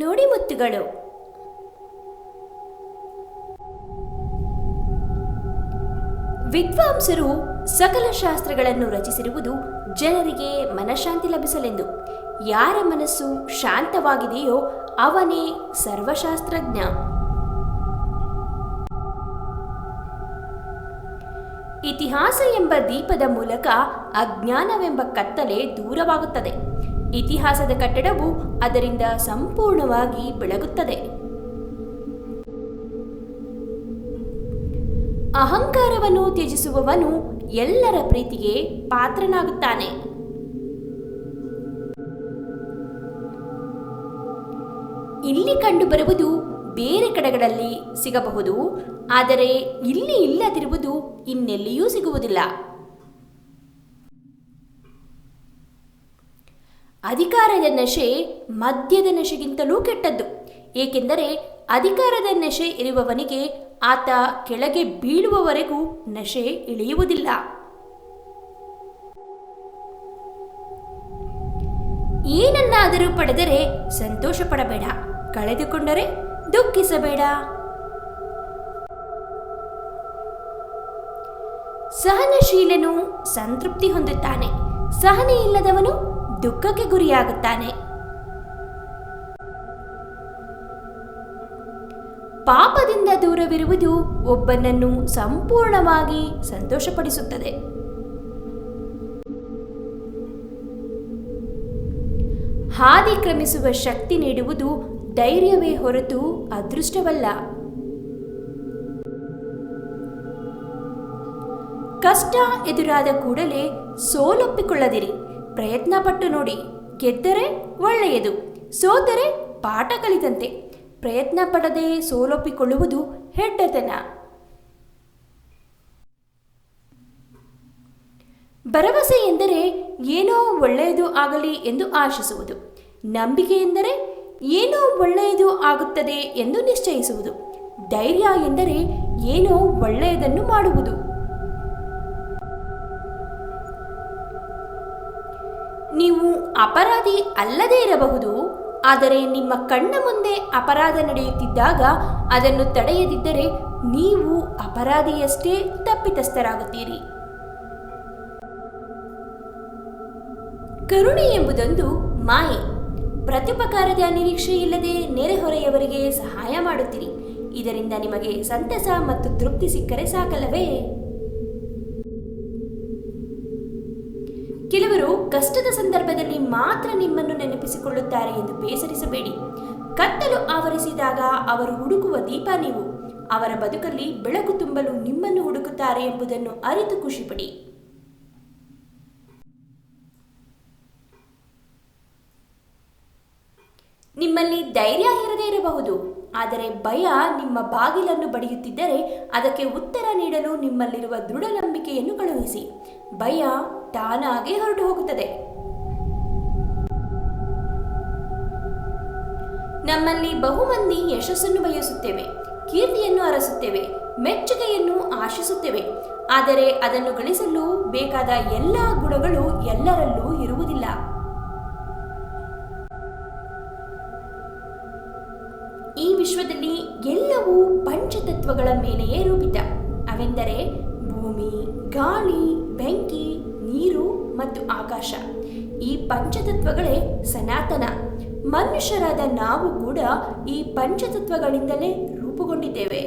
ನುಡಿಮುತ್ತುಗಳು. ವಿದ್ವಾಂಸರು ಸಕಲ ಶಾಸ್ತ್ರಗಳನ್ನು ರಚಿಸಿರುವುದು ಜನರಿಗೆ ಮನಃಶಾಂತಿ ಲಭಿಸಲೆಂದು. ಯಾರ ಮನಸ್ಸು ಶಾಂತವಾಗಿದೆಯೋ ಅವನೇ ಸರ್ವಶಾಸ್ತ್ರಜ್ಞ. ಇತಿಹಾಸ ಎಂಬ ದೀಪದ ಮೂಲಕ ಅಜ್ಞಾನವೆಂಬ ಕತ್ತಲೆ ದೂರವಾಗುತ್ತದೆ. ಇತಿಹಾಸದ ಕಟ್ಟಡವು ಅದರಿಂದ ಸಂಪೂರ್ಣವಾಗಿ ಬೆಳಗುತ್ತದೆ. ಅಹಂಕಾರವನ್ನು ತ್ಯಜಿಸುವವನು ಎಲ್ಲರ ಪ್ರೀತಿಗೆ ಪಾತ್ರನಾಗುತ್ತಾನೆ. ಇಲ್ಲಿ ಕಂಡುಬರುವುದು ಬೇರೆ ಕಡೆಗಳಲ್ಲಿ ಸಿಗಬಹುದು, ಆದರೆ ಇಲ್ಲಿ ಇಲ್ಲದಿರುವುದು ಇನ್ನೆಲ್ಲಿಯೂ ಸಿಗುವುದಿಲ್ಲ. ಅಧಿಕಾರದ ನಶೆ ಮದ್ಯದ ನಶೆಗಿಂತಲೂ ಕೆಟ್ಟದ್ದು. ಏಕೆಂದರೆ ಅಧಿಕಾರದ ನಶೆ ಇರುವವನಿಗೆ ಆತ ಕೆಳಗೆ ಬೀಳುವವರೆಗೂ ನಶೆ ಇಳಿಯುವುದಿಲ್ಲ. ಏನನ್ನಾದರೂ ಪಡೆದರೆ ಸಂತೋಷ ಪಡಬೇಡ, ಕಳೆದುಕೊಂಡರೆ ದುಃಖಿಸಬೇಡ. ಸಹನಶೀಲನು ಸಂತೃಪ್ತಿ ಹೊಂದುತ್ತಾನೆ, ಸಹನೆ ಇಲ್ಲದವನು ದುಃಖಕ್ಕೆ ಗುರಿಯಾಗುತ್ತಾನೆ. ಪಾಪದಿಂದ ದೂರವಿರುವುದು ಒಬ್ಬನನ್ನು ಸಂಪೂರ್ಣವಾಗಿ ಸಂತೋಷಪಡಿಸುತ್ತದೆ. ಹಾದಿ ಕ್ರಮಿಸುವ ಶಕ್ತಿ ನೀಡುವುದು ಧೈರ್ಯವೇ ಹೊರತು ಅದೃಷ್ಟವಲ್ಲ. ಕಷ್ಟ ಎದುರಾದ ಕೂಡಲೇ ಸೋಲೊಪ್ಪಿಕೊಳ್ಳದಿರಿ. ಪ್ರಯತ್ನ ಪಟ್ಟು ನೋಡಿ. ಗೆದ್ದರೆ ಒಳ್ಳೆಯದು, ಸೋತರೆ ಪಾಠ ಕಲಿತಂತೆ. ಪ್ರಯತ್ನ ಪಡದೆ ಸೋಲೊಪ್ಪಿಕೊಳ್ಳುವುದು ಹೆಡ್ಡತನ. ಭರವಸೆ ಎಂದರೆ ಏನೋ ಒಳ್ಳೆಯದು ಆಗಲಿ ಎಂದು ಆಶಿಸುವುದು. ನಂಬಿಕೆ ಎಂದರೆ ಏನೋ ಒಳ್ಳೆಯದು ಆಗುತ್ತದೆ ಎಂದು ನಿಶ್ಚಯಿಸುವುದು. ಧೈರ್ಯ ಎಂದರೆ ಏನೋ ಒಳ್ಳೆಯದನ್ನು ಮಾಡುವುದು. ನೀವು ಅಪರಾಧಿ ಅಲ್ಲದೇ ಇರಬಹುದು, ಆದರೆ ನಿಮ್ಮ ಕಣ್ಣ ಮುಂದೆ ಅಪರಾಧ ನಡೆಯುತ್ತಿದ್ದಾಗ ಅದನ್ನು ತಡೆಯದಿದ್ದರೆ ನೀವು ಅಪರಾಧಿಯಷ್ಟೇ ತಪ್ಪಿತಸ್ಥರಾಗುತ್ತೀರಿ. ಕರುಣೆ ಎಂಬುದೊಂದು ಮಾಯೆ. ಪ್ರತ್ಯುಪಕಾರದ ನಿರೀಕ್ಷೆ ಇಲ್ಲದೆ ನೆರೆಹೊರೆಯವರಿಗೆ ಸಹಾಯ ಮಾಡುತ್ತೀರಿ. ಇದರಿಂದ ನಿಮಗೆ ಸಂತಸ ಮತ್ತು ತೃಪ್ತಿ ಸಿಕ್ಕರೆ ಸಾಕಲ್ಲವೇ? ಕೆಲವರು ಕಷ್ಟದ ಸಂದರ್ಭದಲ್ಲಿ ಮಾತ್ರ ನಿಮ್ಮನ್ನು ನೆನಪಿಸಿಕೊಳ್ಳುತ್ತಾರೆ ಎಂದು ಬೇಸರಿಸಬೇಡಿ. ಕತ್ತಲು ಆವರಿಸಿದಾಗ ಅವರು ಹುಡುಕುವ ದೀಪ ನೀವು. ಅವರ ಬದುಕಲ್ಲಿ ಬೆಳಕು ತುಂಬಲು ನಿಮ್ಮನ್ನು ಹುಡುಕುತ್ತಾರೆ ಎಂಬುದನ್ನು ಅರಿತು ಖುಷಿಪಡಿ. ನಿಮ್ಮಲ್ಲಿ ಧೈರ್ಯ ಇರದೇ ಇರಬಹುದು, ಆದರೆ ಭಯ ನಿಮ್ಮ ಬಾಗಿಲನ್ನು ಬಡಿಯುತ್ತಿದ್ದರೆ ಅದಕ್ಕೆ ಉತ್ತರ ನೀಡಲು ನಿಮ್ಮಲ್ಲಿರುವ ದೃಢ ನಂಬಿಕೆಯನ್ನು ಕಳುಹಿಸಿ. ಭಯ ತಾನಾಗೆ ಹೊರಟು ಹೋಗುತ್ತದೆ. ನಮ್ಮಲ್ಲಿ ಬಹುಮಂದಿ ಯಶಸ್ಸನ್ನು ಬಯಸುತ್ತೇವೆ, ಕೀರ್ತಿಯನ್ನು ಅರಸುತ್ತೇವೆ, ಮೆಚ್ಚುಗೆಯನ್ನು ಆಶಿಸುತ್ತೇವೆ. ಆದರೆ ಅದನ್ನು ಗಳಿಸಲು ಬೇಕಾದ ಎಲ್ಲ ಗುಣಗಳು ಎಲ್ಲರಲ್ಲೂ ಇರುವುದಿಲ್ಲ. ಈ ವಿಶ್ವದಲ್ಲಿ ಎಲ್ಲವೂ ಪಂಚತತ್ವಗಳ ಮೇಲೆಯೇ ರೂಪಿತ. ಅವೆಂದರೆ ಭೂಮಿ, ಗಾಳಿ, ಬೆಂಕಿ, ನೀರು ಮತ್ತು ಆಕಾಶ. ಈ ಪಂಚತತ್ವಗಳೇ ಸನಾತನ. ಮನುಷ್ಯರಾದ ನಾವು ಕೂಡ ಈ ಪಂಚತತ್ವಗಳಿಂದಲೇ ರೂಪುಗೊಂಡಿದ್ದೇವೆ.